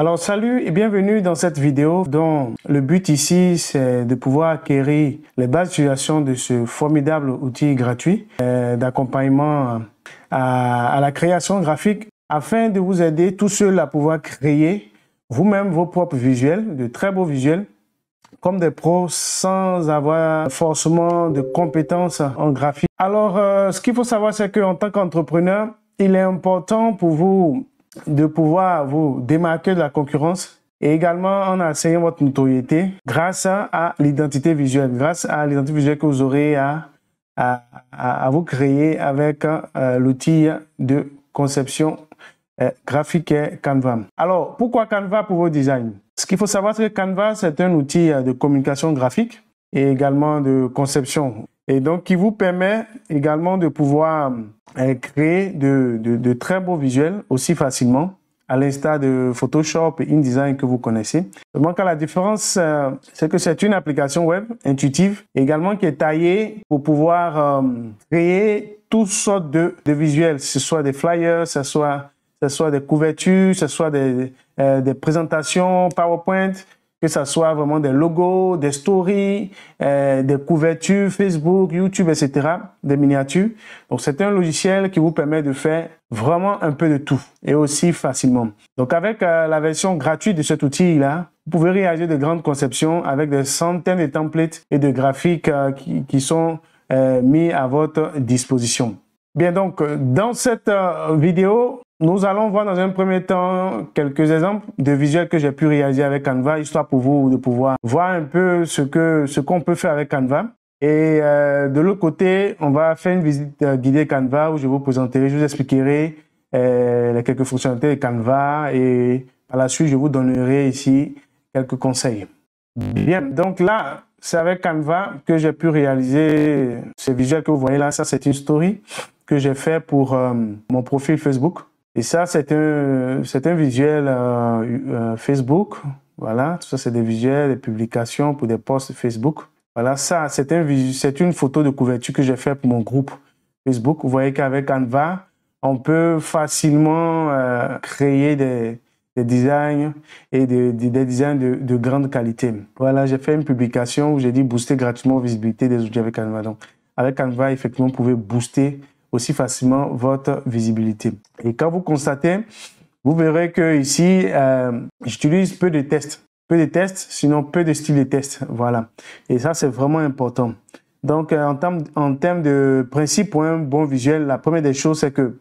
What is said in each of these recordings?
Alors salut et bienvenue dans cette vidéo dont le but ici c'est de pouvoir acquérir les bases d'utilisation de ce formidable outil gratuit d'accompagnement à la création graphique afin de vous aider tous ceux à pouvoir créer vous-même vos propres visuels, de très beaux visuels comme des pros sans avoir forcément de compétences en graphique. Alors ce qu'il faut savoir c'est qu'en tant qu'entrepreneur, il est important pour vous de pouvoir vous démarquer de la concurrence et également en asseyant votre notoriété grâce à l'identité visuelle, grâce à l'identité visuelle que vous aurez à vous créer avec l'outil de conception graphique Canva. Alors, pourquoi Canva pour vos designs? Ce qu'il faut savoir, c'est que Canva, c'est un outil de communication graphique et également de conception. Et donc, qui vous permet également de pouvoir créer de très beaux visuels aussi facilement, à l'instar de Photoshop et InDesign que vous connaissez. Seulement que la différence, c'est que c'est une application web intuitive, également qui est taillée pour pouvoir créer toutes sortes de visuels, que ce soit des flyers, que ce soit des couvertures, que ce soit des présentations PowerPoint, que ce soit vraiment des logos, des stories, des couvertures Facebook, YouTube, etc., des miniatures. Donc, c'est un logiciel qui vous permet de faire vraiment un peu de tout et aussi facilement. Donc, avec la version gratuite de cet outil-là, vous pouvez réaliser de grandes conceptions avec des centaines de templates et de graphiques qui sont mis à votre disposition. Bien, donc, dans cette vidéo, nous allons voir dans un premier temps quelques exemples de visuels que j'ai pu réaliser avec Canva, histoire pour vous de pouvoir voir un peu ce qu'on peut faire avec Canva. Et de l'autre côté, on va faire une visite guidée Canva où je vous présenterai, je vous expliquerai les quelques fonctionnalités de Canva et par la suite, je vous donnerai ici quelques conseils. Bien, donc là, c'est avec Canva que j'ai pu réaliser ce visuel que vous voyez là. Ça, c'est une story que j'ai fait pour mon profil Facebook. Et ça, c'est un visuel Facebook. Voilà, tout ça, c'est des visuels, des publications pour des posts Facebook. Voilà, ça, c'est une photo de couverture que j'ai fait pour mon groupe Facebook. Vous voyez qu'avec Canva, on peut facilement créer des designs et des designs de grande qualité. Voilà, j'ai fait une publication où j'ai dit booster gratuitement la visibilité des outils avec Canva. Donc, avec Canva, effectivement, vous pouvez booster aussi facilement votre visibilité. Et quand vous constatez, vous verrez que ici, j'utilise peu de tests, sinon peu de styles de tests. Voilà. Et ça, c'est vraiment important. Donc, en termes de principe pour un bon visuel, la première des choses, c'est que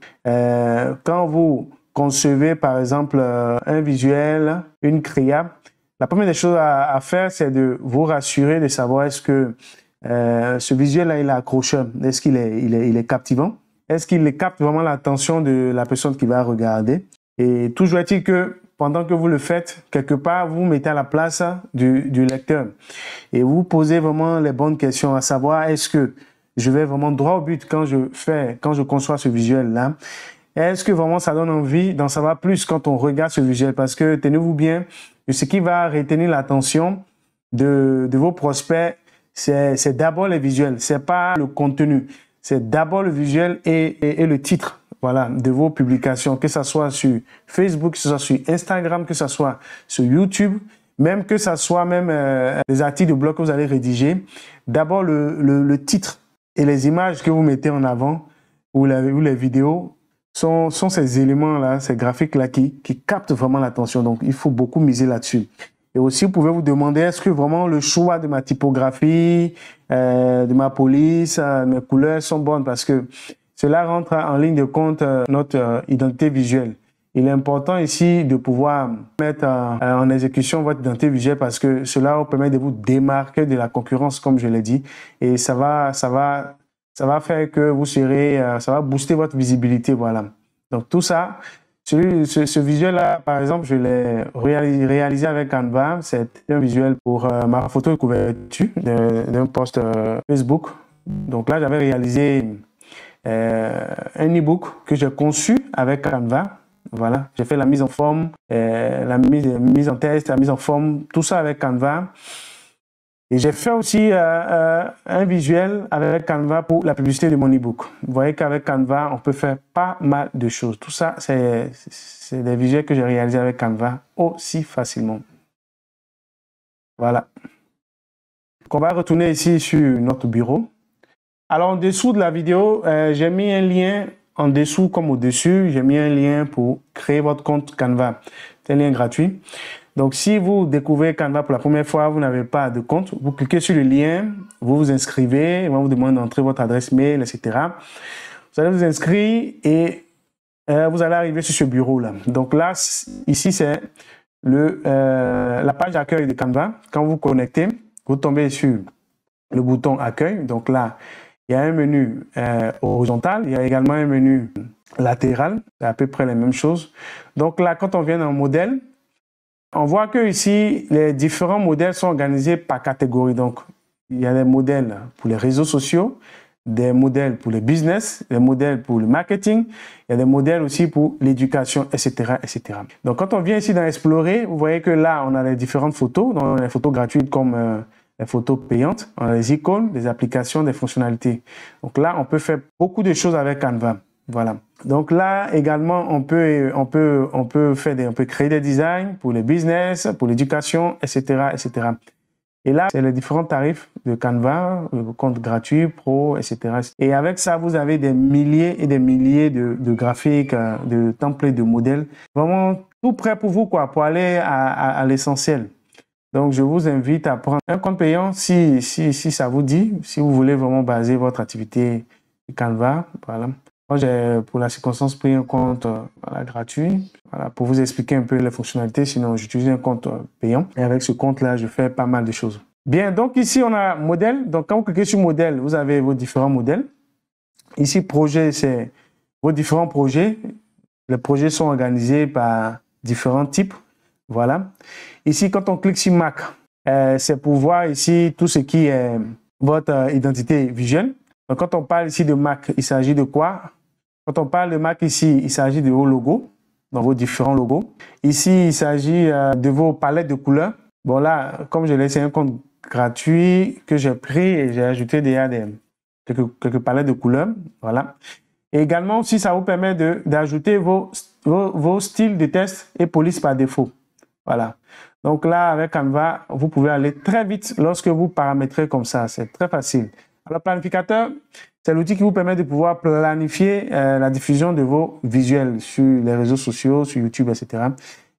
quand vous concevez, par exemple, un visuel, une créa, la première des choses à faire, c'est de vous rassurer de savoir est-ce que ce visuel-là, il est accrocheur. Est-ce qu'il est captivant? Est-ce qu'il capte vraiment l'attention de la personne qui va regarder? Et toujours est-il que pendant que vous le faites, quelque part, vous mettez à la place du lecteur. Et vous posez vraiment les bonnes questions, à savoir, est-ce que je vais vraiment droit au but quand je conçois ce visuel-là? Est-ce que vraiment ça donne envie d'en savoir plus quand on regarde ce visuel? Parce que tenez-vous bien, ce qui va retenir l'attention de vos prospects, c'est d'abord les visuels, c'est pas le contenu. C'est d'abord le visuel et le titre, voilà, de vos publications, que ce soit sur Facebook, que ce soit sur Instagram, que ce soit sur YouTube, même que ce soit des articles de blog que vous allez rédiger. D'abord le titre et les images que vous mettez en avant ou les vidéos sont ces éléments-là, ces graphiques-là qui captent vraiment l'attention. Donc, il faut beaucoup miser là-dessus. Et aussi, vous pouvez vous demander, est-ce que vraiment le choix de ma typographie, de ma police, mes couleurs sont bonnes? Parce que cela rentre en ligne de compte notre identité visuelle. Il est important ici de pouvoir mettre en exécution votre identité visuelle parce que cela vous permet de vous démarquer de la concurrence, comme je l'ai dit. Et ça va faire que vous serez, ça va booster votre visibilité, voilà. Donc tout ça, ce visuel-là, par exemple, je l'ai réalisé avec Canva. C'est un visuel pour ma photo de couverture d'un post Facebook. Donc là, j'avais réalisé un e-book que j'ai conçu avec Canva. Voilà, j'ai fait la mise en forme, la mise en test, la mise en forme, tout ça avec Canva. Et j'ai fait aussi un visuel avec Canva pour la publicité de mon e-book. Vous voyez qu'avec Canva, on peut faire pas mal de choses. Tout ça, c'est des visuels que j'ai réalisés avec Canva aussi facilement. Voilà. Donc, on va retourner ici sur notre bureau. Alors, en dessous de la vidéo, j'ai mis un lien en dessous comme au-dessus. J'ai mis un lien pour créer votre compte Canva. C'est un lien gratuit. Donc, si vous découvrez Canva pour la première fois, vous n'avez pas de compte, vous cliquez sur le lien, vous vous inscrivez, on va vous demander d'entrer votre adresse mail, etc. Vous allez vous inscrire et vous allez arriver sur ce bureau-là. Donc là, ici, c'est la page d'accueil de Canva. Quand vous connectez, vous tombez sur le bouton accueil. Donc là, il y a un menu horizontal, il y a également un menu latéral, c'est à peu près la même chose. Donc là, quand on vient dans modèle, on voit que ici, les différents modèles sont organisés par catégorie. Donc, il y a des modèles pour les réseaux sociaux, des modèles pour le business, des modèles pour le marketing, il y a des modèles aussi pour l'éducation, etc., etc. Donc, quand on vient ici dans Explorer, vous voyez que là, on a les différentes photos, donc les photos gratuites comme les photos payantes, on a les icônes, des applications, des fonctionnalités. Donc là, on peut faire beaucoup de choses avec Canva. Voilà. Donc là également, on peut créer des designs pour les business, pour l'éducation, etc., etc. Et là, c'est les différents tarifs de Canva, le compte gratuit, pro, etc. Et avec ça, vous avez des milliers et des milliers de graphiques, de templates, de modèles. Vraiment tout prêt pour vous, quoi, pour aller à l'essentiel. Donc, je vous invite à prendre un compte payant si ça vous dit, si vous voulez vraiment baser votre activité sur Canva. Voilà. Moi, j'ai pour la circonstance pris un compte gratuit pour vous expliquer un peu les fonctionnalités. Sinon, j'utilise un compte payant. Et avec ce compte-là, je fais pas mal de choses. Bien, donc ici, on a modèle. Donc, quand vous cliquez sur modèle, vous avez vos différents modèles. Ici, projet, c'est vos différents projets. Les projets sont organisés par différents types. Voilà. Ici, quand on clique sur Mac, c'est pour voir ici tout ce qui est votre identité visuelle. Donc, quand on parle ici de Mac, il s'agit de quoi? Quand on parle de Mac ici, il s'agit de vos logos, dans vos différents logos. Ici, il s'agit de vos palettes de couleurs. Bon là, comme je l'ai dit, c'est un compte gratuit que j'ai pris et j'ai ajouté déjà quelques palettes de couleurs. Voilà. Et également aussi, ça vous permet d'ajouter vos styles de test et police par défaut. Voilà. Donc là, avec Canva, vous pouvez aller très vite lorsque vous paramétrez comme ça. C'est très facile. Alors, planificateur, c'est l'outil qui vous permet de pouvoir planifier la diffusion de vos visuels sur les réseaux sociaux, sur YouTube, etc.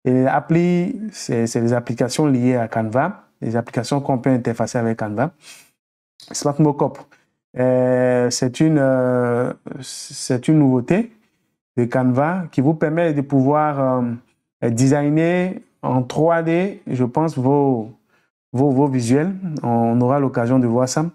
Et les applis, c'est les applications liées à Canva, les applications qu'on peut interfacer avec Canva. Smart Mockup, c'est une nouveauté de Canva qui vous permet de pouvoir designer en 3D, je pense, vos visuels. On aura l'occasion de voir ça.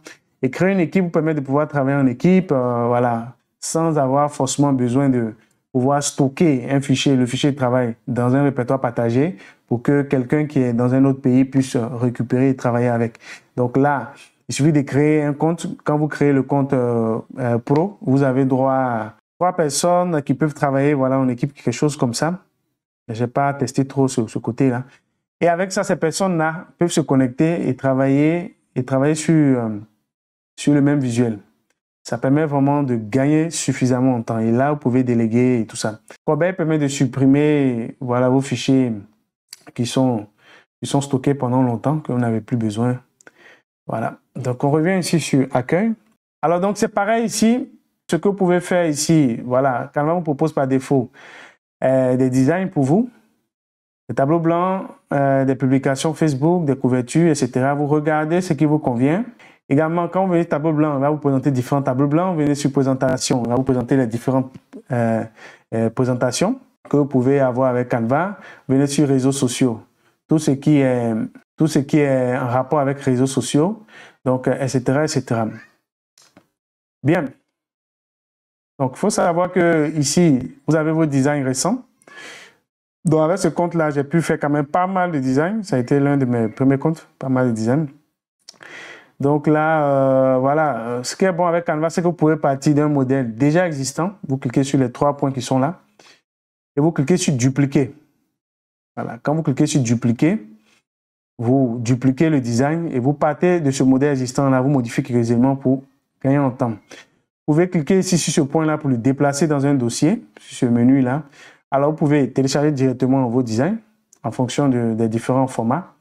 Et créer une équipe vous permet de pouvoir travailler en équipe, voilà, sans avoir forcément besoin de pouvoir stocker un fichier, le fichier de travail, dans un répertoire partagé pour que quelqu'un qui est dans un autre pays puisse récupérer et travailler avec. Donc là, il suffit de créer un compte. Quand vous créez le compte pro, vous avez droit à 3 personnes qui peuvent travailler, voilà, en équipe, quelque chose comme ça. Je n'ai pas testé trop ce côté-là. Et avec ça, ces personnes-là peuvent se connecter et travailler sur le même visuel. Ça permet vraiment de gagner suffisamment en temps. Et là, vous pouvez déléguer et tout ça. Corbeil permet de supprimer, voilà, vos fichiers qui sont stockés pendant longtemps, que vous n'avez plus besoin. Voilà. Donc, on revient ici sur Accueil. Alors, donc, c'est pareil ici. Ce que vous pouvez faire ici, voilà, Canva vous propose par défaut des designs pour vous, des tableaux blancs, des publications Facebook, des couvertures, etc. Vous regardez ce qui vous convient. Également, quand vous venez tableau blanc, on va vous présenter différents tableaux blancs. Vous venez sur présentation, on va vous présenter les différentes présentations que vous pouvez avoir avec Canva. Vous venez sur réseaux sociaux, tout ce qui est en rapport avec réseaux sociaux, donc etc., etc. Bien. Donc, il faut savoir que ici, vous avez vos designs récents. Donc, avec ce compte-là, j'ai pu faire quand même pas mal de designs. Ça a été l'un de mes premiers comptes, pas mal de designs. Donc là, voilà, ce qui est bon avec Canva, c'est que vous pouvez partir d'un modèle déjà existant. Vous cliquez sur les 3 points qui sont là et vous cliquez sur dupliquer. Voilà, quand vous cliquez sur dupliquer, vous dupliquez le design et vous partez de ce modèle existant-là, vous modifiez quelques éléments pour gagner en temps. Vous pouvez cliquer ici sur ce point-là pour le déplacer dans un dossier, sur ce menu-là. Alors, vous pouvez télécharger directement vos designs en fonction des différents formats.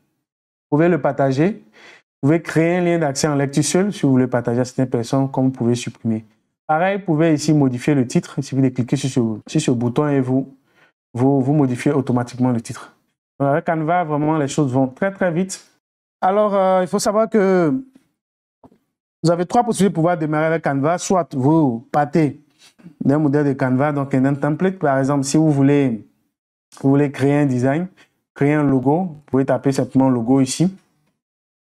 Vous pouvez le partager. Vous pouvez créer un lien d'accès en lecture seule si vous voulez partager à certaines personnes, comme vous pouvez supprimer. Pareil, vous pouvez ici modifier le titre. Il suffit de cliquer sur ce bouton et vous modifiez automatiquement le titre. Donc, avec Canva, vraiment, les choses vont très, très vite. Alors, il faut savoir que vous avez trois possibilités de pouvoir démarrer avec Canva. Soit vous partez d'un modèle de Canva, donc un template. Par exemple, si vous voulez créer un design, créer un logo, vous pouvez taper simplement logo ici.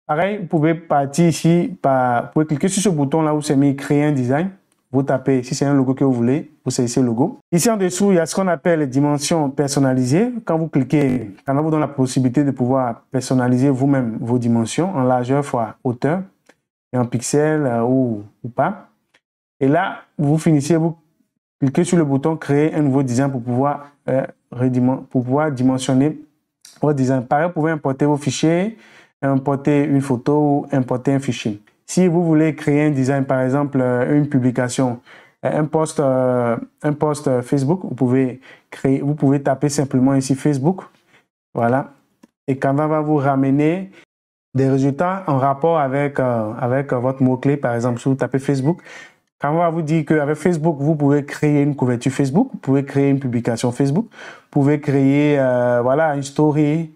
Pareil, vous pouvez partir ici, vous pouvez cliquer sur ce bouton-là où c'est mis créer un design. Vous tapez, si c'est un logo que vous voulez, vous saisissez le logo. Ici en dessous, il y a ce qu'on appelle les dimensions personnalisées. Quand vous cliquez, Canva vous donne la possibilité de pouvoir personnaliser vous-même vos dimensions en largeur fois hauteur et en pixels ou pas. Et là, vous finissez, vous cliquez sur le bouton créer un nouveau design pour pouvoir dimensionner votre design. Pareil, vous pouvez importer vos fichiers, importer une photo ou importer un fichier. Si vous voulez créer un design, par exemple, une publication, un post Facebook, vous pouvez taper simplement ici Facebook. Voilà. Et Canva va vous ramener des résultats en rapport avec votre mot-clé. Par exemple, si vous tapez Facebook, Canva va vous dire qu'avec Facebook, vous pouvez créer une couverture Facebook, vous pouvez créer une publication Facebook, vous pouvez créer une story,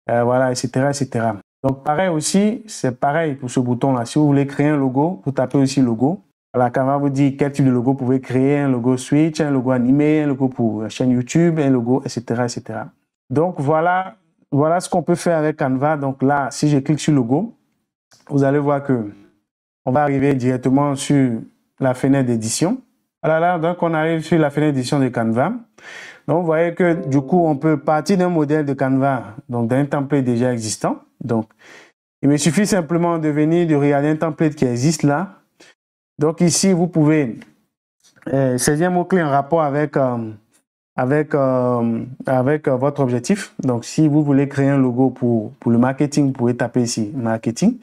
etc., etc. Donc, pareil aussi, c'est pareil pour ce bouton-là. Si vous voulez créer un logo, vous tapez aussi logo. Voilà, Canva vous dit quel type de logo vous pouvez créer, un logo Switch, un logo animé, un logo pour la chaîne YouTube, un logo, etc., etc. Donc, voilà ce qu'on peut faire avec Canva. Donc là, si je clique sur logo, vous allez voir que on va arriver directement sur la fenêtre d'édition. Voilà, donc on arrive sur la fenêtre d'édition de Canva. Donc, vous voyez que du coup, on peut partir d'un modèle de Canva, donc d'un template déjà existant. Donc, il me suffit simplement de regarder un template qui existe là. Donc, ici, vous pouvez saisir un mot-clé en rapport avec votre objectif. Donc, si vous voulez créer un logo pour le marketing, vous pouvez taper ici « marketing ».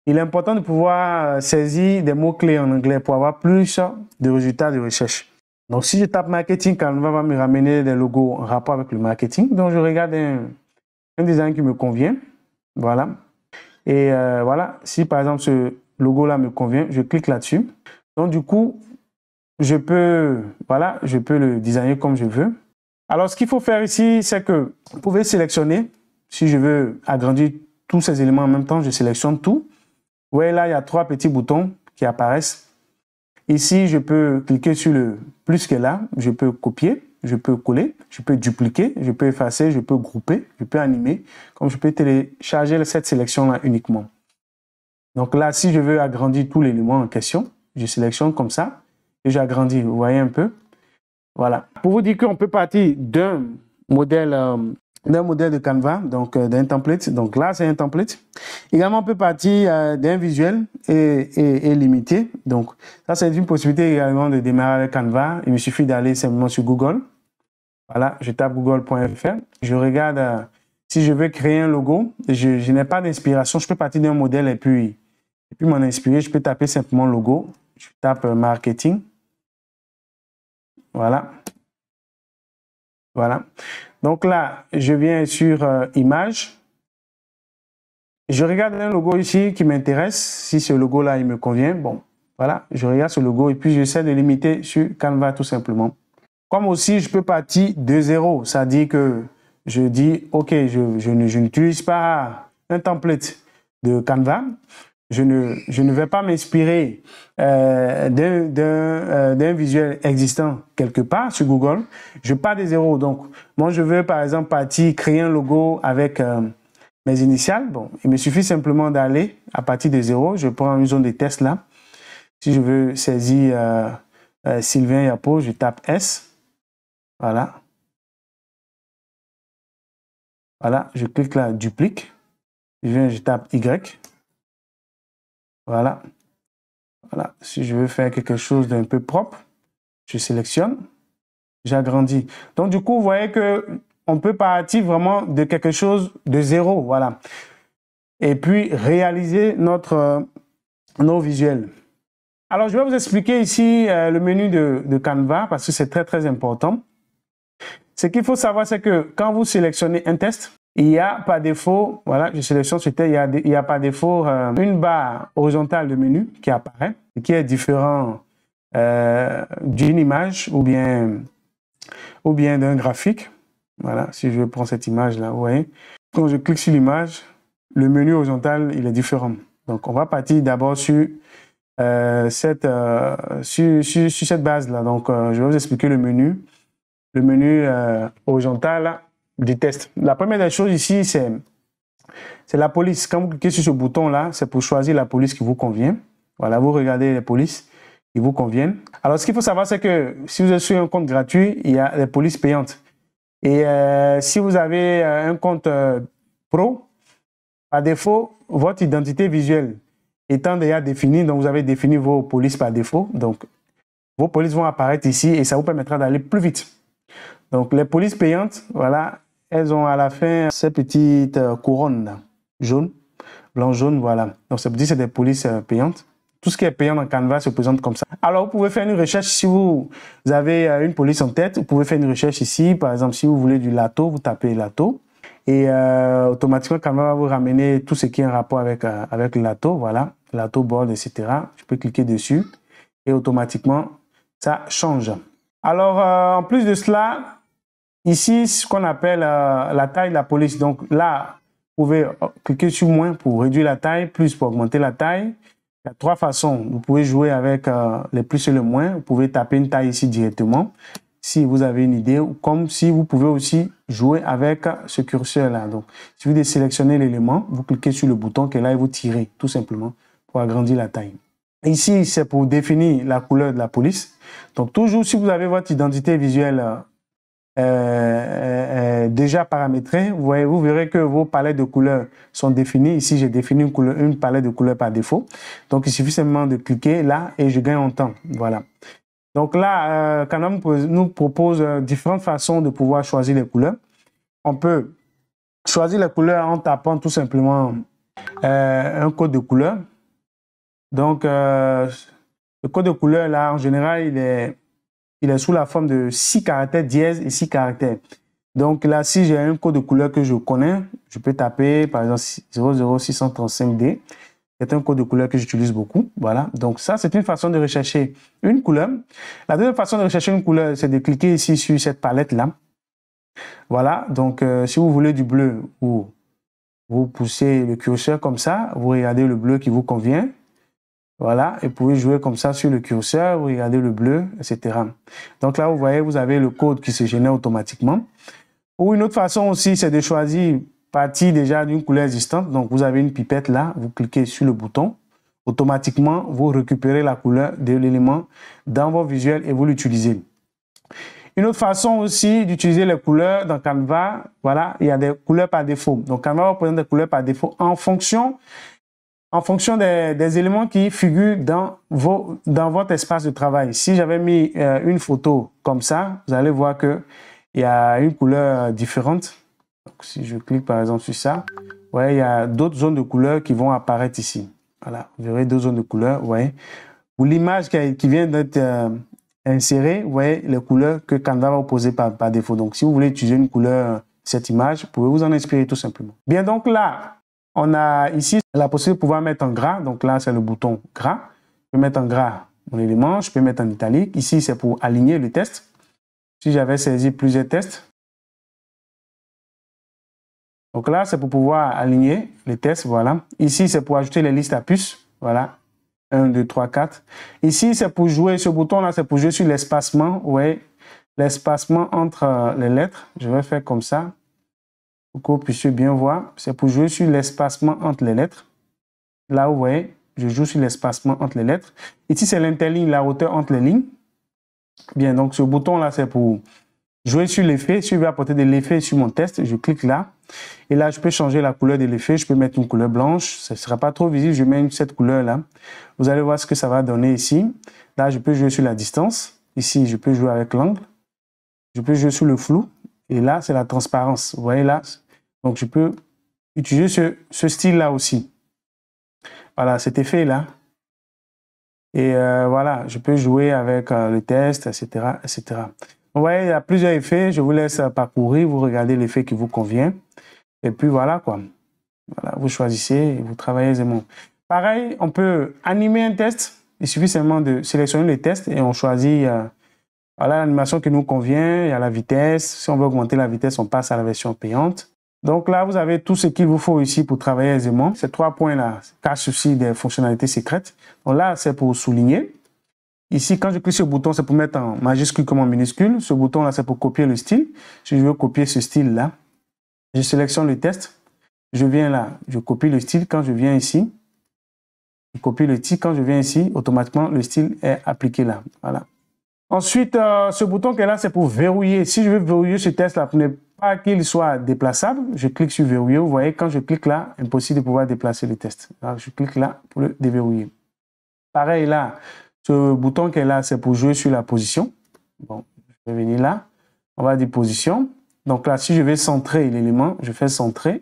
Il est important de pouvoir saisir des mots-clés en anglais pour avoir plus de résultats de recherche. Donc, si je tape marketing, Canva va me ramener des logos en rapport avec le marketing. Donc, je regarde un design qui me convient. Voilà. Et voilà, si par exemple ce logo-là me convient, je clique là-dessus. Donc, du coup, je peux le designer comme je veux. Alors, ce qu'il faut faire ici, c'est que vous pouvez sélectionner. Si je veux agrandir tous ces éléments en même temps, je sélectionne tout. Vous voyez là, il y a trois petits boutons qui apparaissent. Ici, je peux cliquer sur le plus qui est là. Je peux copier, je peux coller, je peux dupliquer, je peux effacer, je peux grouper, je peux animer. Comme je peux télécharger cette sélection-là uniquement. Donc là, si je veux agrandir tout l'élément en question, je sélectionne comme ça et j'agrandis. Vous voyez un peu? Voilà. Pour vous dire qu'on peut partir d'un modèle de Canva, donc d'un template. Donc là, c'est un template. Également, on peut partir d'un visuel et limité. Donc, ça, c'est une possibilité également de démarrer avec Canva. Il me suffit d'aller simplement sur Google. Voilà, je tape google.fr. Je regarde si je veux créer un logo. Je n'ai pas d'inspiration. Je peux partir d'un modèle et puis m'en inspirer. Je peux taper simplement logo. Je tape marketing. Voilà. Voilà. Donc là, je viens sur image. Je regarde un logo ici qui m'intéresse. Si ce logo-là, il me convient, bon, voilà, je regarde ce logo et puis j'essaie de l'imiter sur Canva tout simplement. Comme aussi, je peux partir de zéro. Ça dit que je dis, OK, je n'utilise pas un template de Canva. Je ne vais pas m'inspirer d'un visuel existant quelque part sur Google. Je pars de zéro. Donc, moi, je veux par exemple créer un logo avec mes initiales. Bon, il me suffit simplement d'aller à partir de zéro. Je prends une zone de test là. Si je veux saisir Sylvain Yapo, je tape S. Voilà. Voilà, je clique là, duplique. Je tape Y. Voilà. Voilà. Si je veux faire quelque chose d'un peu propre, je sélectionne, j'agrandis. Donc, du coup, vous voyez que on peut partir vraiment de quelque chose de zéro. Voilà. et puis réaliser nos visuels. Alors, je vais vous expliquer ici le menu de Canva parce que c'est très, très important. Ce qu'il faut savoir, c'est que quand vous sélectionnez un test, il y a par défaut, voilà, je sélectionne ce test, il y a par défaut une barre horizontale de menu qui apparaît et qui est différent d'une image ou bien d'un graphique. Voilà, si je prends cette image-là, vous voyez. Quand je clique sur l'image, le menu horizontal, il est différent. Donc, on va partir d'abord sur cette base-là. Donc, je vais vous expliquer le menu horizontal du test. La première des choses ici, c'est la police. Quand vous cliquez sur ce bouton-là, c'est pour choisir la police qui vous convient. Voilà, vous regardez les polices qui vous conviennent. Alors, ce qu'il faut savoir, c'est que si vous êtes sur un compte gratuit, il y a les polices payantes. Et si vous avez un compte pro, par défaut, votre identité visuelle étant déjà définie, donc vous avez défini vos polices par défaut. Donc, vos polices vont apparaître ici et ça vous permettra d'aller plus vite. Donc, les polices payantes, voilà, elles ont à la fin ces petites couronnes là, jaune, blanc, jaune, voilà. Donc, ça veut dire que c'est des polices payantes. Tout ce qui est payant dans Canva se présente comme ça. Alors, vous pouvez faire une recherche si vous avez une police en tête. Vous pouvez faire une recherche ici. Par exemple, si vous voulez du Lato, vous tapez Lato. Et automatiquement, Canva va vous ramener tout ce qui est en rapport avec le Lato. Voilà, Lato, board, etc. Je peux cliquer dessus et automatiquement, ça change. Alors, en plus de cela, ici, ce qu'on appelle la taille de la police. Donc là, vous pouvez cliquer sur moins pour réduire la taille, plus pour augmenter la taille. Il y a trois façons. Vous pouvez jouer avec les plus et le moins. Vous pouvez taper une taille ici directement si vous avez une idée, ou comme si vous pouvez aussi jouer avec ce curseur-là. Donc, si vous sélectionnez l'élément, vous cliquez sur le bouton qui est là et vous tirez tout simplement pour agrandir la taille. Ici, c'est pour définir la couleur de la police. Donc, toujours si vous avez votre identité visuelle déjà paramétrée, vous verrez que vos palettes de couleurs sont définies. Ici, j'ai défini une palette de couleurs par défaut. Donc, il suffit simplement de cliquer là et je gagne en temps. Voilà. Donc là, Canva nous propose différentes façons de pouvoir choisir les couleurs. On peut choisir les couleurs en tapant tout simplement un code de couleur. Donc, le code de couleur, là, en général, il est sous la forme de 6 caractères dièse et 6 caractères. Donc là, si j'ai un code de couleur que je connais, je peux taper, par exemple, 00635D. C'est un code de couleur que j'utilise beaucoup. Voilà. Donc ça, c'est une façon de rechercher une couleur. La deuxième façon de rechercher une couleur, c'est de cliquer ici sur cette palette-là. Voilà. Donc, si vous voulez du bleu, vous poussez le curseur comme ça. Vous regardez le bleu qui vous convient. Voilà. Et vous pouvez jouer comme ça sur le curseur. Vous regardez le bleu, etc. Donc là, vous voyez, vous avez le code qui se génère automatiquement. Ou une autre façon aussi, c'est de choisir partie déjà d'une couleur existante. Donc, vous avez une pipette là, vous cliquez sur le bouton. Automatiquement, vous récupérez la couleur de l'élément dans vos visuels et vous l'utilisez. Une autre façon aussi d'utiliser les couleurs dans Canva, voilà, il y a des couleurs par défaut. Donc, Canva va présenter des couleurs par défaut en fonction des éléments qui figurent dans votre espace de travail. Si j'avais mis une photo comme ça, vous allez voir qu'il y a une couleur différente. Donc, si je clique par exemple sur ça, ouais, il y a d'autres zones de couleurs qui vont apparaître ici. Voilà, vous verrez deux zones de couleurs. Ouais. Ou l'image qui vient d'être insérée, vous voyez les couleurs que Canva va vous poser par défaut. Donc, si vous voulez utiliser une couleur, cette image, vous pouvez vous en inspirer tout simplement. Bien, donc là, on a ici la possibilité de pouvoir mettre en gras. Donc là, c'est le bouton gras. Je peux mettre en gras mon élément, je peux mettre en italique. Ici, c'est pour aligner le test. Si j'avais saisi plusieurs tests, donc là, c'est pour pouvoir aligner les tests, voilà. Ici, c'est pour ajouter les listes à puces, voilà. 1, 2, 3, 4. Ici, c'est pour jouer, ce bouton-là, c'est pour jouer sur l'espacement, ouais. L'espacement entre les lettres. Je vais faire comme ça, pour que vous puissiez bien voir. C'est pour jouer sur l'espacement entre les lettres. Là, vous voyez, je joue sur l'espacement entre les lettres. Ici, c'est l'interligne, la hauteur entre les lignes. Bien, donc ce bouton-là, c'est pour jouer sur l'effet. Si je veux apporter de l'effet sur mon test, je clique là. Et là, je peux changer la couleur de l'effet. Je peux mettre une couleur blanche. Ce ne sera pas trop visible. Je mets cette couleur-là. Vous allez voir ce que ça va donner ici. Là, je peux jouer sur la distance. Ici, je peux jouer avec l'angle. Je peux jouer sur le flou. Et là, c'est la transparence. Vous voyez là? Donc, je peux utiliser ce style-là aussi. Voilà, cet effet-là. Et voilà, je peux jouer avec le test, etc., etc. Vous voyez, il y a plusieurs effets. Je vous laisse parcourir, vous regardez l'effet qui vous convient. Et puis voilà, quoi. Voilà, vous choisissez et vous travaillez aisément. Pareil, on peut animer un test. Il suffit seulement de sélectionner les tests et on choisit voilà, l'animation qui nous convient. Il y a la vitesse. Si on veut augmenter la vitesse, on passe à la version payante. Donc là, vous avez tout ce qu'il vous faut ici pour travailler aisément. Ces 3 points-là cachent aussi des fonctionnalités secrètes. Donc là, c'est pour souligner. Ici, quand je clique sur le bouton, c'est pour mettre en majuscule comme en minuscule. Ce bouton-là, c'est pour copier le style. Si je veux copier ce style-là, je sélectionne le test. Je viens là, je copie le style. Quand je viens ici, je copie le style. Quand je viens ici, automatiquement, le style est appliqué là. Voilà. Ensuite, ce bouton qui est là, c'est pour verrouiller. Si je veux verrouiller ce test-là, pour ne pas qu'il soit déplaçable, je clique sur verrouiller. Vous voyez, quand je clique là, impossible de pouvoir déplacer le test. Alors, je clique là pour le déverrouiller. Pareil là, ce bouton qui est là, c'est pour jouer sur la position. Bon, je vais venir là. On va dire position. Donc là, si je vais centrer l'élément, je fais centrer.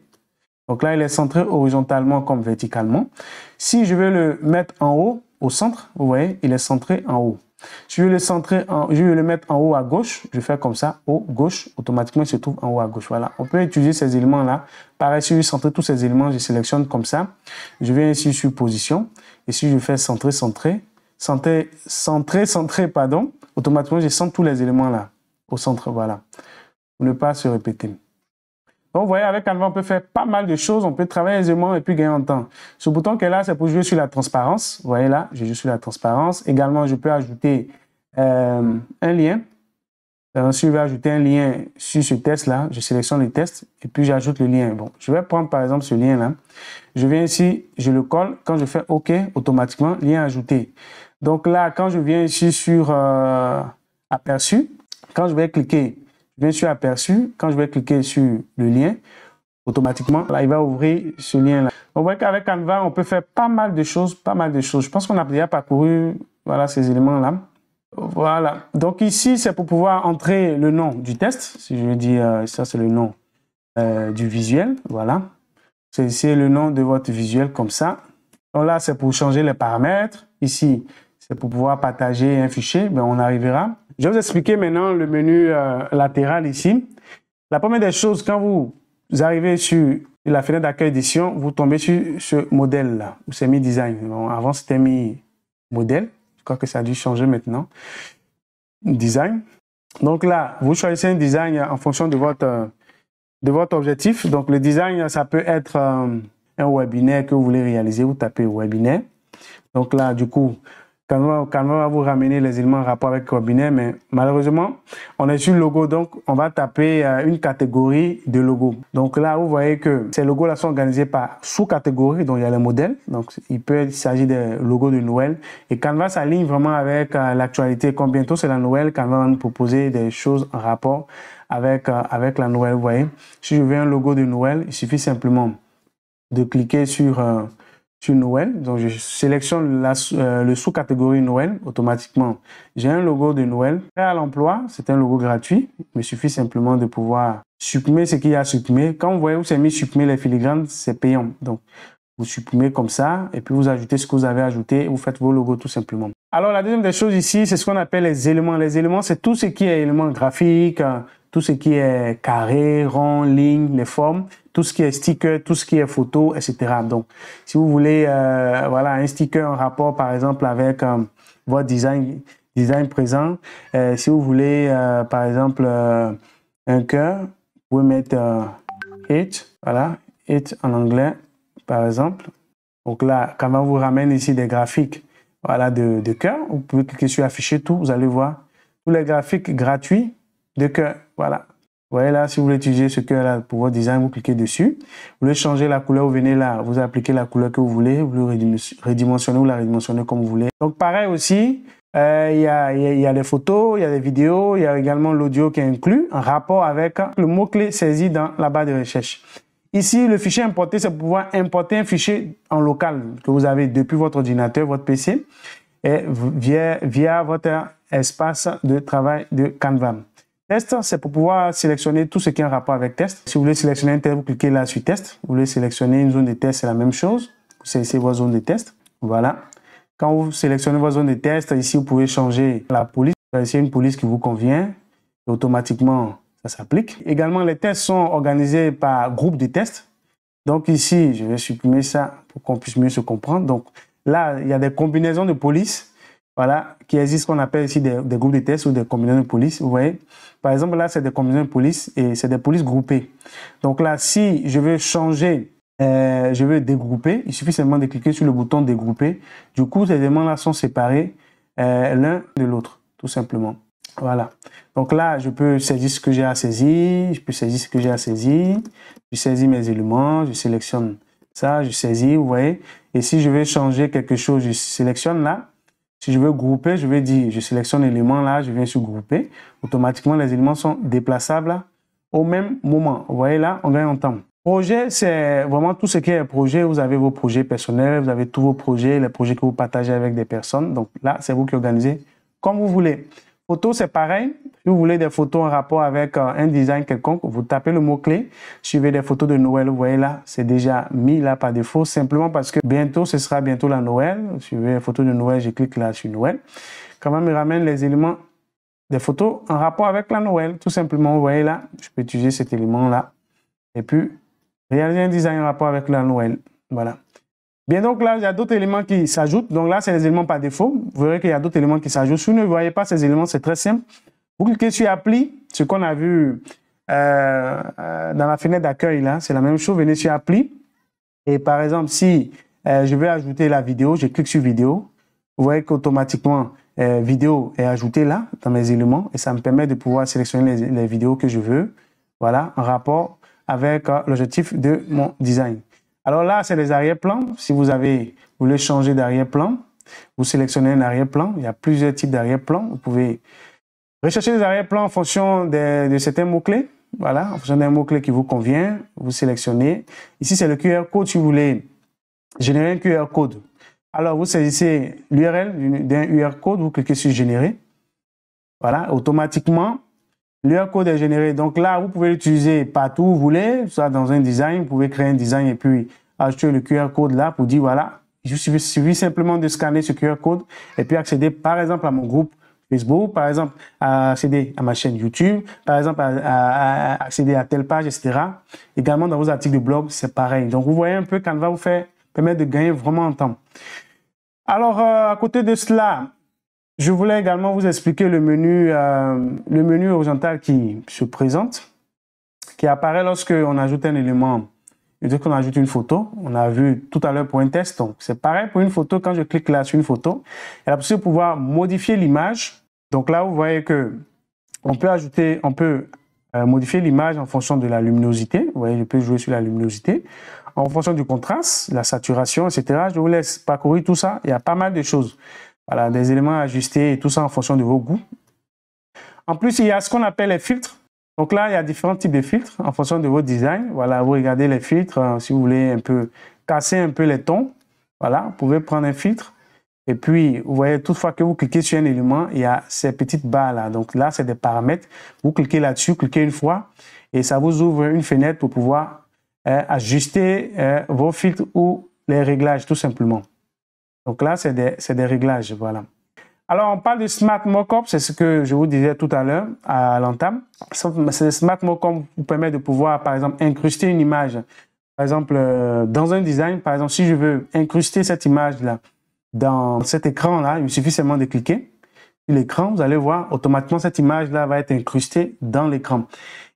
Donc là, il est centré horizontalement comme verticalement. Si je veux le mettre en haut, au centre, vous voyez, il est centré en haut. Si je veux le centrer, je veux le mettre en haut à gauche, je fais comme ça, haut, gauche, automatiquement il se trouve en haut à gauche. Voilà, on peut utiliser ces éléments-là. Pareil, si je veux centrer tous ces éléments, je sélectionne comme ça. Je viens ici sur position. Et si je fais centrer, pardon, automatiquement je centre tous les éléments là, au centre, voilà. Pour ne pas se répéter. Donc, vous voyez, avec Canva, on peut faire pas mal de choses. On peut travailler aisément et puis gagner en temps. Ce bouton qui est là, c'est pour jouer sur la transparence. Vous voyez là, je joue sur la transparence. Également, je peux ajouter un lien. Si je veux ajouter un lien sur ce test-là, je sélectionne le test et puis j'ajoute le lien. Bon, je vais prendre par exemple ce lien-là. Je viens ici, je le colle. Quand je fais OK, automatiquement, lien ajouté. Donc là, quand je viens ici sur aperçu, quand je vais cliquer, je viens sur aperçu, quand je vais cliquer sur le lien, automatiquement, là, il va ouvrir ce lien-là. On voit qu'avec Canva, on peut faire pas mal de choses. Je pense qu'on a déjà parcouru voilà, ces éléments-là. Voilà. Donc ici, c'est pour pouvoir entrer le nom du test. Si je dis, ça, c'est le nom du visuel. Voilà. C'est le nom de votre visuel comme ça. Donc là, c'est pour changer les paramètres. Ici, c'est pour pouvoir partager un fichier. Ben, on arrivera. Je vais vous expliquer maintenant le menu latéral ici. La première des choses, quand vous arrivez sur la fenêtre d'accueil édition, vous tombez sur ce modèle-là, où c'est mis design. Bon, avant, c'était mis modèle. Je crois que ça a dû changer maintenant. Design. Donc là, vous choisissez un design en fonction de votre objectif. Donc le design, ça peut être un webinaire que vous voulez réaliser. Vous tapez webinaire. Donc là, du coup, Canva va vous ramener les éléments en rapport avec le webinaire, mais malheureusement, on est sur le logo, donc on va taper une catégorie de logos. Donc là, vous voyez que ces logos-là sont organisés par sous-catégorie, donc il y a les modèles, donc il s'agit des logos de Noël. Et Canva s'aligne vraiment avec l'actualité. Comme bientôt c'est la Noël, Canva va nous proposer des choses en rapport avec la Noël. Vous voyez, si je veux un logo de Noël, il suffit simplement de cliquer sur Noël. Donc, je sélectionne le sous-catégorie Noël automatiquement. J'ai un logo de Noël. Prêt à l'emploi, c'est un logo gratuit. Il me suffit simplement de pouvoir supprimer ce qu'il y a à supprimer. Quand vous voyez où c'est mis supprimer les filigranes, c'est payant. Donc, vous supprimez comme ça et puis vous ajoutez ce que vous avez ajouté et vous faites vos logos tout simplement. Alors, la deuxième des choses ici, c'est ce qu'on appelle les éléments. Les éléments, c'est tout ce qui est éléments graphiques, tout ce qui est carré, rond, ligne, les formes, tout ce qui est sticker, tout ce qui est photo, etc. Donc, si vous voulez voilà, un sticker en rapport, par exemple, avec votre design présent, si vous voulez, par exemple, un cœur, vous pouvez mettre it, voilà, it en anglais, par exemple. Donc là, quand on vous ramène ici des graphiques voilà, de cœur, vous pouvez cliquer sur afficher tout, vous allez voir tous les graphiques gratuits de cœur, voilà. Vous voyez là, si vous voulez utiliser ce cœur-là pour votre design, vous cliquez dessus. Vous voulez changer la couleur, vous venez là, vous appliquez la couleur que vous voulez, vous voulez redimensionner ou la redimensionner comme vous voulez. Donc pareil aussi, il y a des photos, il y a des vidéos, il y a également l'audio qui est inclus en rapport avec le mot-clé saisi dans la barre de recherche. Ici, le fichier importé, c'est pour pouvoir importer un fichier en local que vous avez depuis votre ordinateur, votre PC, et via votre espace de travail de Canva. Test, c'est pour pouvoir sélectionner tout ce qui est en rapport avec test. Si vous voulez sélectionner un test, vous cliquez là sur test. Vous voulez sélectionner une zone de test, c'est la même chose. Vous sélectionnez votre zone de test. Voilà. Quand vous sélectionnez votre zone de test, ici, vous pouvez changer la police. Ici, une police qui vous convient. Et automatiquement, ça s'applique. Également, les tests sont organisés par groupe de tests. Donc ici, je vais supprimer ça pour qu'on puisse mieux se comprendre. Donc là, il y a des combinaisons de police, voilà, qui existent, qu'on appelle ici des groupes de tests ou des combinaisons de police. Vous voyez, par exemple, là, c'est des combinaisons de police et c'est des polices groupées. Donc là, si je veux changer, je veux dégrouper, il suffit seulement de cliquer sur le bouton dégrouper. Du coup, ces éléments-là sont séparés l'un de l'autre, tout simplement. Voilà. Donc là, je peux saisir ce que j'ai à saisir, je peux saisir ce que j'ai à saisir, je saisis mes éléments, je sélectionne ça, je saisis, vous voyez. Et si je veux changer quelque chose, je sélectionne là. Si je veux grouper, je vais dire, je sélectionne l'élément là, je viens sur grouper. Automatiquement, les éléments sont déplaçables là, au même moment. Vous voyez là, on gagne en temps. Projet, c'est vraiment tout ce qui est projet. Vous avez vos projets personnels, vous avez tous vos projets, les projets que vous partagez avec des personnes. Donc là, c'est vous qui organisez comme vous voulez. Photo, c'est pareil. Si vous voulez des photos en rapport avec un design quelconque, vous tapez le mot-clé, suivez des photos de Noël. Vous voyez là, c'est déjà mis là par défaut, simplement parce que bientôt, ce sera bientôt la Noël. Suivez les photos de Noël, je clique là sur Noël. Quand même, il ramène les éléments des photos en rapport avec la Noël. Tout simplement, vous voyez là, je peux utiliser cet élément-là. Et puis, réaliser un design en rapport avec la Noël. Voilà. Bien, donc là, il y a d'autres éléments qui s'ajoutent. Donc là, c'est les éléments par défaut. Vous verrez qu'il y a d'autres éléments qui s'ajoutent. Si vous ne voyez pas ces éléments, c'est très simple. Vous cliquez sur Appli, ce qu'on a vu dans la fenêtre d'accueil, là, c'est la même chose. Venez sur Appli. Et par exemple, si je veux ajouter la vidéo, je clique sur Vidéo. Vous voyez qu'automatiquement, vidéo est ajoutée là, dans mes éléments. Et ça me permet de pouvoir sélectionner les vidéos que je veux. Voilà, en rapport avec l'objectif de mon design. Alors là, c'est les arrière-plans. Si vous voulez changer d'arrière-plan, vous sélectionnez un arrière-plan. Il y a plusieurs types d'arrière-plans. Vous pouvez rechercher des arrière-plans en fonction de certains mots-clés. Voilà, en fonction d'un mot-clé qui vous convient, vous sélectionnez. Ici, c'est le QR code. Si vous voulez générer un QR code, alors vous saisissez l'URL d'un QR code, vous cliquez sur Générer. Voilà, automatiquement, l'URL code est généré. Donc là, vous pouvez l'utiliser partout où vous voulez, soit dans un design. Vous pouvez créer un design et puis ajouter le QR code là pour dire voilà, il suffit simplement de scanner ce QR code et puis accéder par exemple à mon groupe Facebook, par exemple à accéder à ma chaîne YouTube, par exemple à accéder à telle page, etc. Également dans vos articles de blog, c'est pareil. Donc vous voyez un peu, Canva vous permet de gagner vraiment en temps. Alors à côté de cela, je voulais également vous expliquer le menu horizontal qui se présente, qui apparaît lorsque on ajoute un élément. Dès qu'on ajoute une photo, on a vu tout à l'heure pour un test. Donc, c'est pareil pour une photo. Quand je clique là sur une photo, il y a la possibilité de pouvoir modifier l'image. Donc là, vous voyez que on peut modifier l'image en fonction de la luminosité. Vous voyez, je peux jouer sur la luminosité. En fonction du contraste, la saturation, etc. Je vous laisse parcourir tout ça. Il y a pas mal de choses. Voilà, des éléments à ajuster et tout ça en fonction de vos goûts. En plus, il y a ce qu'on appelle les filtres. Donc là, il y a différents types de filtres en fonction de votre design. Voilà, vous regardez les filtres. Si vous voulez un peu casser un peu les tons, voilà, vous pouvez prendre un filtre. Et puis, vous voyez, toutefois que vous cliquez sur un élément, il y a ces petites barres là. Donc là, c'est des paramètres. Vous cliquez là-dessus, cliquez une fois et ça vous ouvre une fenêtre pour pouvoir ajuster vos filtres ou les réglages, tout simplement. Donc là, c'est des réglages, voilà. Alors, on parle de Smart Mockup, c'est ce que je vous disais tout à l'heure à l'entame. Smart Mockup vous permet de pouvoir, par exemple, incruster une image. Par exemple, dans un design, par exemple, si je veux incruster cette image-là dans cet écran-là, il me suffit seulement de cliquer sur l'écran. Vous allez voir, automatiquement, cette image-là va être incrustée dans l'écran.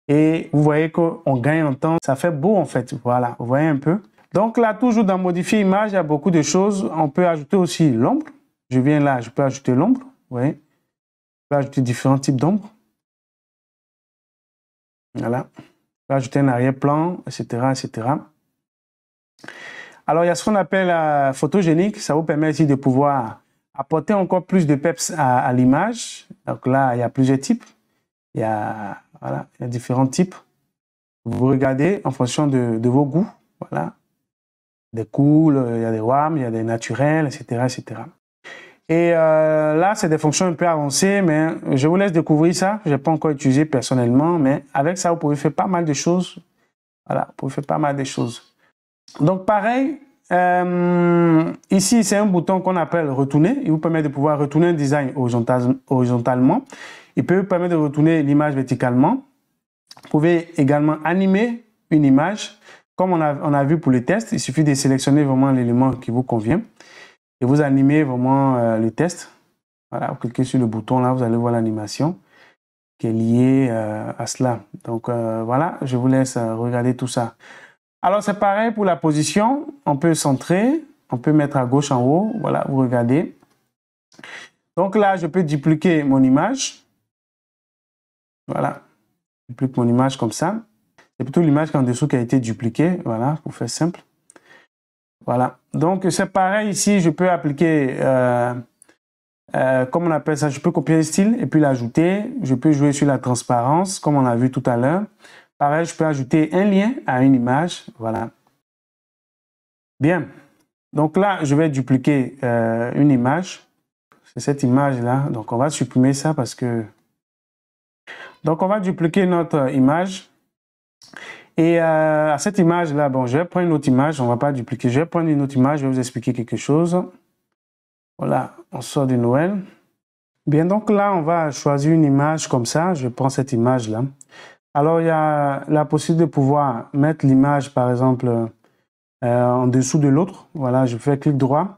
Et vous voyez qu'on gagne en temps. Ça fait beau, en fait. Voilà, vous voyez un peu. Donc là, toujours dans Modifier image, il y a beaucoup de choses. On peut ajouter aussi l'ombre. Je viens là, je peux ajouter l'ombre. Vous voyez, je peux ajouter différents types d'ombre. Voilà. Je peux ajouter un arrière-plan, etc., etc. Alors, il y a ce qu'on appelle la photogénique. Ça vous permet aussi de pouvoir apporter encore plus de peps à l'image. Donc là, il y a plusieurs types. Il y a différents types. Vous regardez en fonction de vos goûts. Voilà. Des cools, il y a des warm, il y a des naturels, etc., etc. Et là, c'est des fonctions un peu avancées, mais je vous laisse découvrir ça. Je n'ai pas encore utilisé personnellement, mais avec ça, vous pouvez faire pas mal de choses. Voilà, vous pouvez faire pas mal de choses. Donc, pareil, ici, c'est un bouton qu'on appelle retourner. Il vous permet de pouvoir retourner un design horizontalement. Il peut vous permettre de retourner l'image verticalement. Vous pouvez également animer une image. Comme on a vu pour le test, il suffit de sélectionner vraiment l'élément qui vous convient. Et vous animez vraiment le test. Voilà, vous cliquez sur le bouton là, vous allez voir l'animation qui est liée à cela. Donc voilà, je vous laisse regarder tout ça. Alors c'est pareil pour la position, on peut centrer, on peut mettre à gauche en haut, voilà, vous regardez. Donc là, je peux dupliquer mon image. Voilà, je duplique mon image comme ça. C'est plutôt l'image qui est en dessous qui a été dupliquée, voilà, pour faire simple. Voilà, donc c'est pareil ici, je peux appliquer, comme on appelle ça, je peux copier le style et puis l'ajouter. Je peux jouer sur la transparence, comme on a vu tout à l'heure. Pareil, je peux ajouter un lien à une image, voilà. Bien, donc là, je vais dupliquer une image. C'est cette image-là, donc on va supprimer ça parce que... Donc on va dupliquer notre image. Et à cette image-là, bon, je vais prendre une autre image, on ne va pas dupliquer. Je vais prendre une autre image, je vais vous expliquer quelque chose. Voilà, on sort de Noël. Bien, donc là, on va choisir une image comme ça. Je prends cette image-là. Alors, il y a la possibilité de pouvoir mettre l'image, par exemple, en dessous de l'autre. Voilà, je fais clic droit.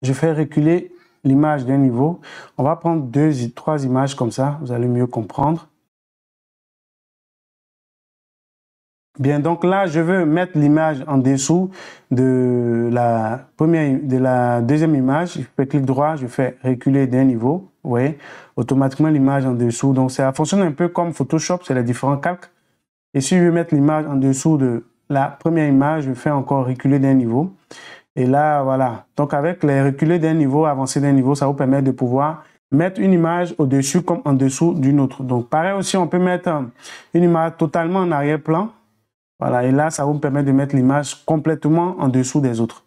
Je fais reculer l'image d'un niveau. On va prendre 2, 3 images comme ça, vous allez mieux comprendre. Bien, donc là, je veux mettre l'image en dessous de la deuxième image. Je fais clic droit, je fais reculer d'un niveau. Vous voyez, automatiquement l'image en dessous. Donc, ça fonctionne un peu comme Photoshop, c'est les différents calques. Et si je veux mettre l'image en dessous de la première image, je fais encore reculer d'un niveau. Et là, voilà. Donc, avec les reculés d'un niveau, avancer d'un niveau, ça vous permet de pouvoir mettre une image au-dessus comme en dessous d'une autre. Donc, pareil aussi, on peut mettre une image totalement en arrière-plan. Voilà, et là, ça vous permet de mettre l'image complètement en dessous des autres.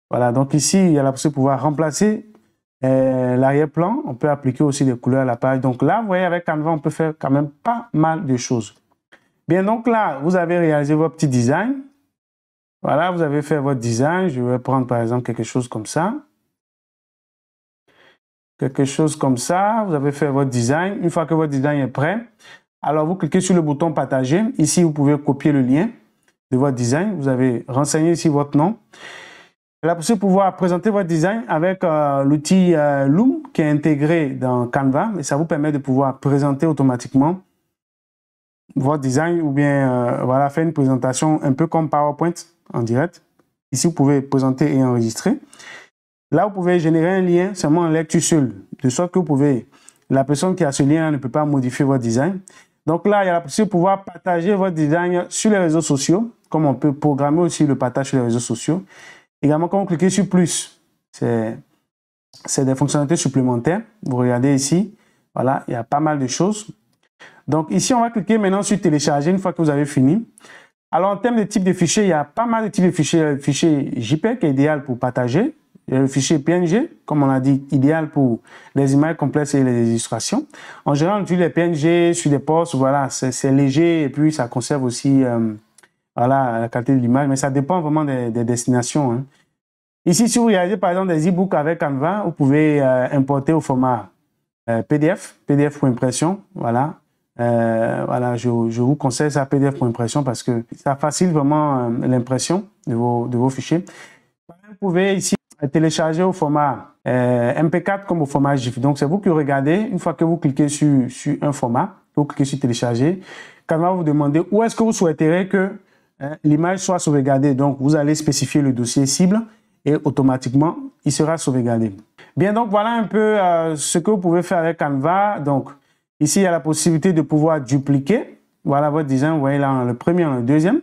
Voilà, donc ici, il y a la possibilité de pouvoir remplacer l'arrière-plan. On peut appliquer aussi des couleurs à la page. Donc là, vous voyez, avec Canva, on peut faire quand même pas mal de choses. Bien, donc là, vous avez réalisé votre petit design. Voilà, vous avez fait votre design. Je vais prendre par exemple quelque chose comme ça. Quelque chose comme ça. Vous avez fait votre design. Une fois que votre design est prêt, alors vous cliquez sur le bouton partager. Ici, vous pouvez copier le lien de votre design. Vous avez renseigné ici votre nom. La possibilité de pouvoir présenter votre design avec l'outil Loom qui est intégré dans Canva. Et ça vous permet de pouvoir présenter automatiquement votre design ou bien voilà, faire une présentation un peu comme PowerPoint en direct. Ici, vous pouvez présenter et enregistrer. Là, vous pouvez générer un lien seulement en lecture seule, de sorte que vous pouvez, la personne qui a ce lien ne peut pas modifier votre design. Donc là, il y a la possibilité de pouvoir partager votre design sur les réseaux sociaux, comme on peut programmer aussi le partage sur les réseaux sociaux. Également, quand vous cliquez sur plus, c'est des fonctionnalités supplémentaires. Vous regardez ici, voilà, il y a pas mal de choses. Donc ici, on va cliquer maintenant sur télécharger une fois que vous avez fini. Alors en termes de type de fichier, il y a pas mal de types de fichiers. Le fichier JPEG est idéal pour partager. Il y a le fichier PNG, comme on a dit, idéal pour les images complexes et les illustrations. En général, on utilise les PNG sur des postes, voilà, c'est léger et puis ça conserve aussi voilà, la qualité de l'image, mais ça dépend vraiment des destinations. Hein. Ici, si vous regardez par exemple des e-books avec Canva, vous pouvez importer au format PDF pour impression, voilà. Voilà, je vous conseille ça, PDF pour impression, parce que ça facilite vraiment l'impression de vos fichiers. Vous pouvez ici télécharger au format MP4 comme au format GIF. Donc, c'est vous qui regardez. Une fois que vous cliquez sur un format, vous cliquez sur télécharger, Canva va vous demander où est-ce que vous souhaiterez que l'image soit sauvegardée. Donc, vous allez spécifier le dossier cible et automatiquement, il sera sauvegardé. Bien, donc, voilà un peu ce que vous pouvez faire avec Canva. Donc, ici, il y a la possibilité de pouvoir dupliquer. Voilà votre design, vous voyez là, le premier, le deuxième.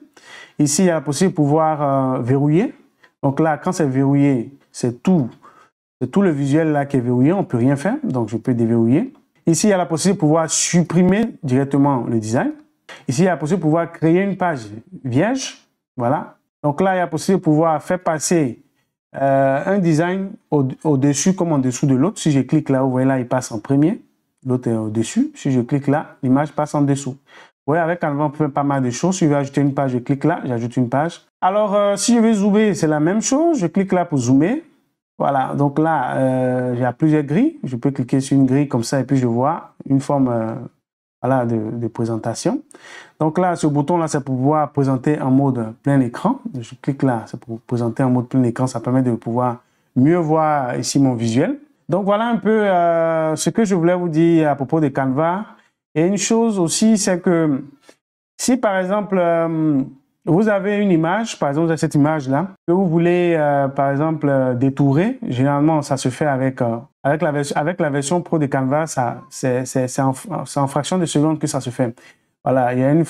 Ici, il y a la possibilité de pouvoir verrouiller. Donc là, quand c'est verrouillé, c'est tout le visuel là qui est verrouillé, on ne peut rien faire, donc je peux déverrouiller. Ici, il y a la possibilité de pouvoir supprimer directement le design. Ici, il y a la possibilité de pouvoir créer une page vierge, voilà. Donc là, il y a la possibilité de pouvoir faire passer un design au-dessus comme en dessous de l'autre. Si je clique là, vous voyez là, il passe en premier. L'autre est au-dessus. Si je clique là, l'image passe en dessous. Vous voyez, avec Canva, on peut faire pas mal de choses. Si je veux ajouter une page, je clique là, j'ajoute une page. Alors, si je veux zoomer, c'est la même chose. Je clique là pour zoomer. Voilà, donc là, il y a plusieurs grilles. Je peux cliquer sur une grille comme ça et puis je vois une forme voilà, de présentation. Donc là, ce bouton-là, c'est pour pouvoir présenter en mode plein écran. Je clique là, c'est pour présenter en mode plein écran. Ça permet de pouvoir mieux voir ici mon visuel. Donc voilà un peu ce que je voulais vous dire à propos de Canva. Et une chose aussi, c'est que si par exemple, vous avez une image, par exemple cette image-là, que vous voulez par exemple détourer, généralement ça se fait avec la version Pro de Canva, c'est en fraction de seconde que ça se fait. Voilà, il y a une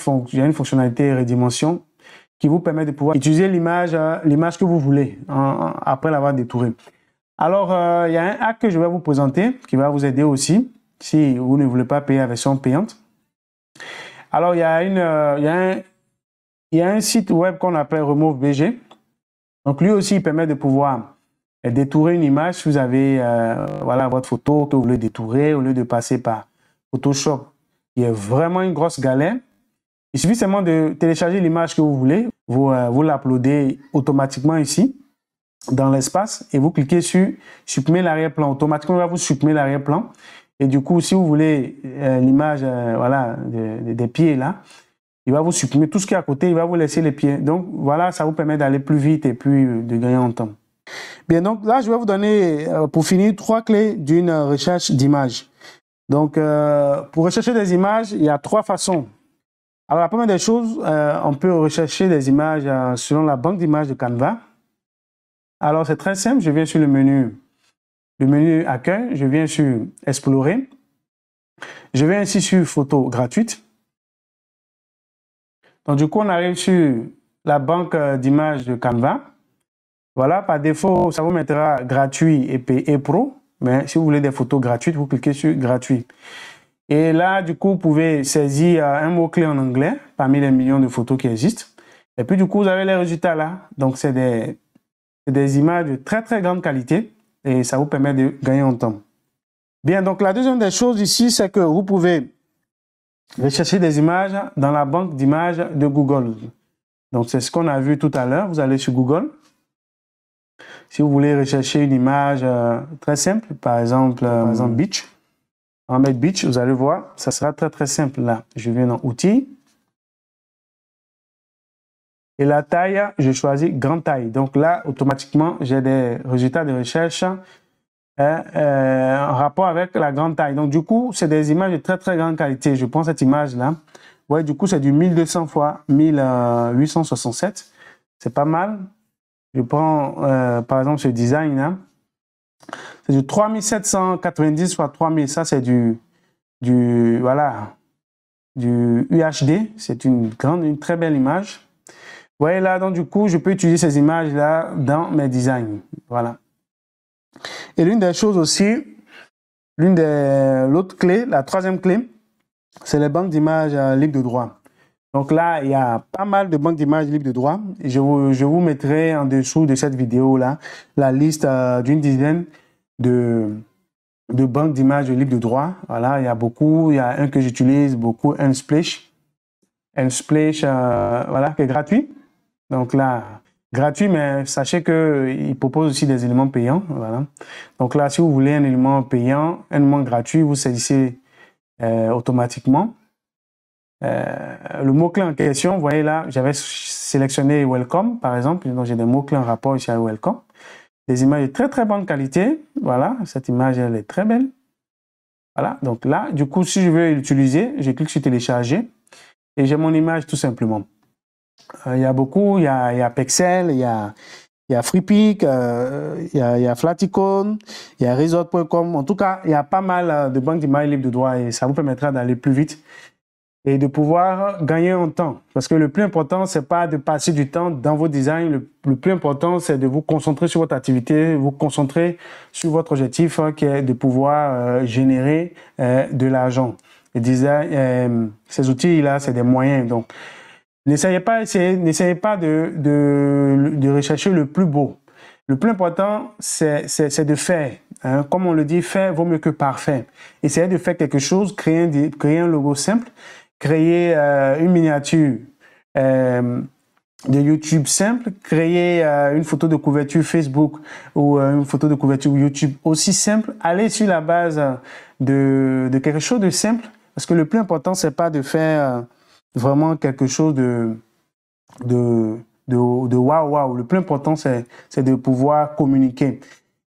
fonctionnalité redimension qui vous permet de pouvoir utiliser l'image que vous voulez après l'avoir détourée. Alors, il y a un hack que je vais vous présenter qui va vous aider aussi si vous ne voulez pas payer la version payante. Alors, il y a un site web qu'on appelle RemoveBG. Donc, lui aussi, il permet de pouvoir détourer une image si vous avez voilà, votre photo que vous voulez détourer au lieu de passer par Photoshop. Il y a vraiment une grosse galère. Il suffit seulement de télécharger l'image que vous voulez. Vous l'uploadez automatiquement ici, dans l'espace, et vous cliquez sur supprimer l'arrière-plan. Automatiquement, il va vous supprimer l'arrière-plan. Et du coup, si vous voulez l'image voilà, des pieds là, il va vous supprimer tout ce qui est à côté, il va vous laisser les pieds. Donc voilà, ça vous permet d'aller plus vite et puis de gagner en temps. Bien, donc là, je vais vous donner, pour finir, 3 clés d'une recherche d'image. Donc, pour rechercher des images, il y a 3 façons. Alors, la première des choses, on peut rechercher des images selon la banque d'images de Canva. Alors, c'est très simple. Je viens sur le menu Accueil. Je viens sur Explorer. Je viens ici sur Photos gratuites. Donc, du coup, on arrive sur la banque d'images de Canva. Voilà, par défaut, ça vous mettra gratuit et pro. Mais si vous voulez des photos gratuites, vous cliquez sur Gratuit. Et là, du coup, vous pouvez saisir un mot-clé en anglais parmi les millions de photos qui existent. Et puis, du coup, vous avez les résultats là. Donc, c'est des images de très, très grande qualité et ça vous permet de gagner en temps. Bien, donc la deuxième des choses ici, c'est que vous pouvez rechercher des images dans la banque d'images de Google. Donc, c'est ce qu'on a vu tout à l'heure. Vous allez sur Google. Si vous voulez rechercher une image très simple, par exemple Beach, on va mettre Beach, vous allez voir, ça sera très très simple là. Je viens dans Outils. Et la taille, je choisis grande taille. Donc là, automatiquement, j'ai des résultats de recherche en rapport avec la grande taille. Donc du coup, c'est des images de très très grande qualité. Je prends cette image-là. Vous voyez, du coup, c'est du 1200 x 1867. C'est pas mal. Je prends par exemple ce design-là. C'est du 3790 x 3000. Ça, c'est du UHD. C'est une très belle image. Vous voyez là, donc du coup, je peux utiliser ces images-là dans mes designs. Voilà. Et l'une des choses aussi, l'autre clé, la troisième clé, c'est les banques d'images libres de droit. Donc là, il y a pas mal de banques d'images libres de droit. Et je vous mettrai en dessous de cette vidéo-là la liste d'une dizaine de banques d'images libres de droit. Voilà, il y a beaucoup. Il y a un que j'utilise beaucoup, Unsplash. Unsplash, voilà, qui est gratuit. Donc là, gratuit, mais sachez qu'il propose aussi des éléments payants. Voilà. Donc là, si vous voulez un élément payant, un élément gratuit, vous saisissez automatiquement. Le mot-clé en question, vous voyez là, j'avais sélectionné Welcome, par exemple. Donc j'ai des mots-clés en rapport ici à Welcome. Des images de très très bonne qualité. Voilà, cette image, elle est très belle. Voilà, donc là, du coup, si je veux l'utiliser, je clique sur Télécharger et j'ai mon image tout simplement. Il y a beaucoup, il y a Pexel, il y a FreePic, il y a Flaticon, il y a Resort.com. En tout cas, il y a pas mal de banques d'images libres de droit et ça vous permettra d'aller plus vite et de pouvoir gagner en temps. Parce que le plus important, c'est pas de passer du temps dans vos designs. Le plus important, c'est de vous concentrer sur votre activité, vous concentrer sur votre objectif qui est de pouvoir générer de l'argent. Les designs, ces outils-là, c'est des moyens. Donc, n'essayez pas de rechercher le plus beau. Le plus important, c'est de faire. Hein. Comme on le dit, faire vaut mieux que parfait. Essayez de faire quelque chose, créer un logo simple, créer une miniature de YouTube simple, créer une photo de couverture Facebook ou une photo de couverture YouTube aussi simple. Allez sur la base de quelque chose de simple, parce que le plus important, c'est pas de faire vraiment quelque chose de waouh. Le plus important, c'est de pouvoir communiquer.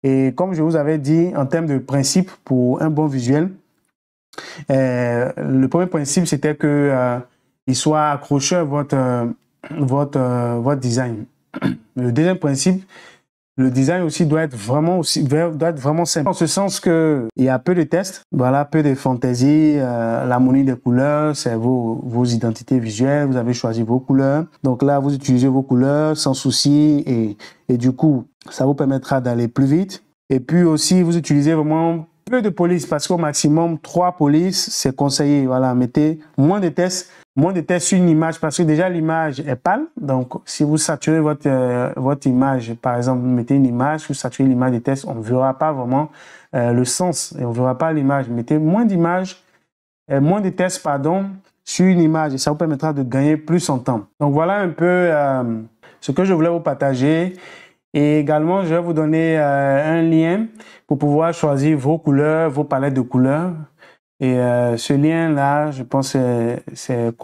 Et comme je vous avais dit, en termes de principe pour un bon visuel, le premier principe, c'était que il soit accrocheur votre design. Le deuxième principe, le design aussi doit être vraiment simple. En ce sens que il y a peu de tests, voilà, peu de fantaisie, l'harmonie des couleurs, c'est vos identités visuelles, vous avez choisi vos couleurs. Donc là, vous utilisez vos couleurs sans souci et du coup, ça vous permettra d'aller plus vite. Et puis aussi, vous utilisez vraiment peu de police parce qu'au maximum 3 polices, c'est conseillé. Voilà, mettez moins de tests sur une image parce que déjà l'image est pâle. Donc, si vous saturez votre image, par exemple, vous mettez une image, vous saturez l'image des tests, on ne verra pas vraiment le sens et on ne verra pas l'image. Mettez moins d'images, moins de tests, pardon, sur une image et ça vous permettra de gagner plus en temps. Donc, voilà un peu ce que je voulais vous partager. Et également, je vais vous donner un lien pour pouvoir choisir vos couleurs, vos palettes de couleurs. Et ce lien-là, je pense c'est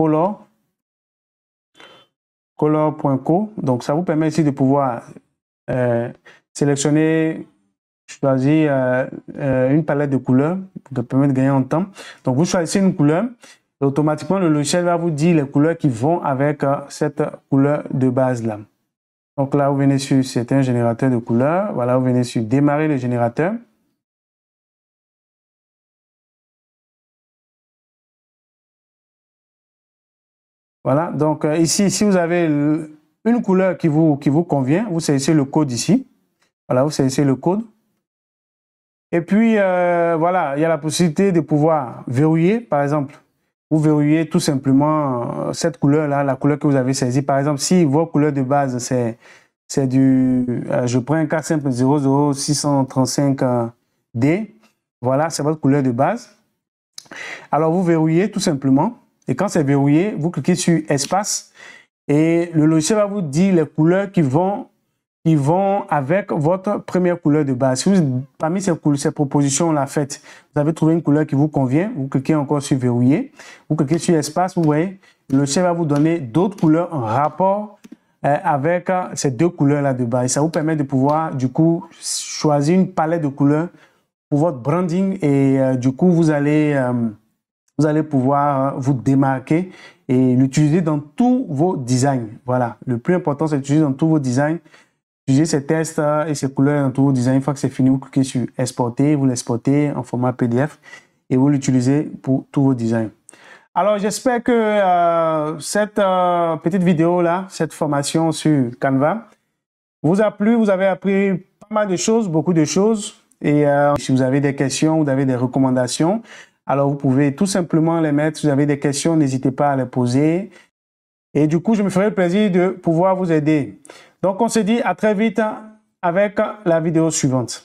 color.co. Donc, ça vous permet ici de pouvoir sélectionner, choisir une palette de couleurs qui permet de gagner en temps. Donc, vous choisissez une couleur et automatiquement, le logiciel va vous dire les couleurs qui vont avec cette couleur de base-là. Donc là, vous venez sur, c'est un générateur de couleurs. Voilà, vous venez sur démarrer le générateur. Voilà, donc ici, si vous avez une couleur qui vous convient, vous sélectionnez le code ici. Voilà, vous sélectionnez le code. Et puis, voilà, il y a la possibilité de pouvoir verrouiller, par exemple. Vous verrouillez tout simplement cette couleur-là, la couleur que vous avez saisie. Par exemple, si vos couleurs de base, c'est je prends un cas simple 00635D. Voilà, c'est votre couleur de base. Alors, vous verrouillez tout simplement. Et quand c'est verrouillé, vous cliquez sur espace et le logiciel va vous dire les couleurs qui vont avec votre première couleur de base. Si vous, parmi ces propositions-là faites, vous avez trouvé une couleur qui vous convient, vous cliquez encore sur verrouiller, vous cliquez sur espace, vous voyez, le logiciel va vous donner d'autres couleurs en rapport avec ces deux couleurs-là de base. Et ça vous permet de pouvoir, du coup, choisir une palette de couleurs pour votre branding et du coup, vous allez pouvoir vous démarquer et l'utiliser dans tous vos designs. Voilà, le plus important, c'est d'utiliser dans tous vos designs. Utilisez ces tests et ces couleurs dans tous vos designs. Une fois que c'est fini, vous cliquez sur exporter, vous l'exportez en format PDF et vous l'utilisez pour tous vos designs. Alors, j'espère que cette petite vidéo-là, cette formation sur Canva, vous a plu. Vous avez appris pas mal de choses, beaucoup de choses. Et si vous avez des questions, vous avez des recommandations, alors vous pouvez tout simplement les mettre. Si vous avez des questions, n'hésitez pas à les poser. Et du coup, je me ferai le plaisir de pouvoir vous aider. Donc, on se dit à très vite avec la vidéo suivante.